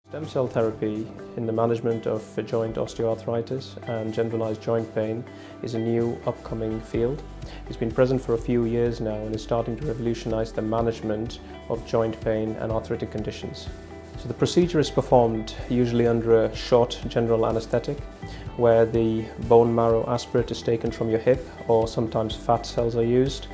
Stem cell therapy in the management of joint osteoarthritis and generalized joint pain is a new upcoming field. It's been present for a few years now and is starting to revolutionize the management of joint pain and arthritic conditions. So the procedure is performed usually under a short general anesthetic where the bone marrow aspirate is taken from your hip, or sometimes fat cells are used.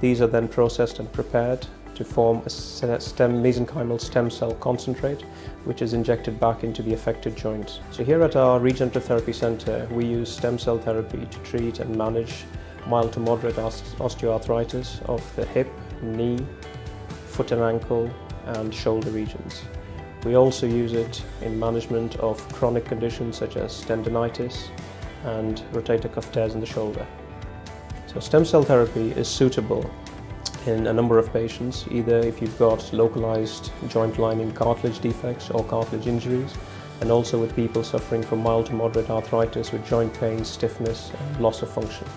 These are then processed and prepared to form a mesenchymal stem cell concentrate, which is injected back into the affected joint. So here at our Regenerative Therapy Centre, we use stem cell therapy to treat and manage mild to moderate osteoarthritis of the hip, knee, foot and ankle, and shoulder regions. We also use it in management of chronic conditions such as tendinitis and rotator cuff tears in the shoulder. So stem cell therapy is suitable in a number of patients, either if you've got localized joint lining cartilage defects or cartilage injuries, and also with people suffering from mild to moderate arthritis with joint pain, stiffness, and loss of function.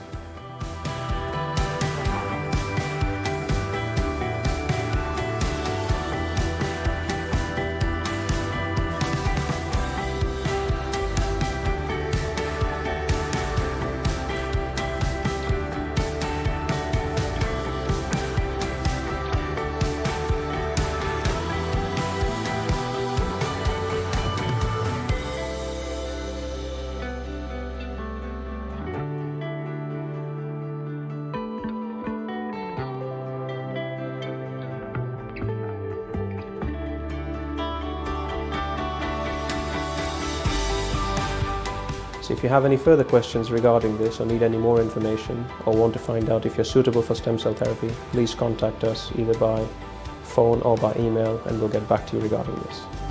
So if you have any further questions regarding this or need any more information or want to find out if you're suitable for stem cell therapy, please contact us either by phone or by email and we'll get back to you regarding this.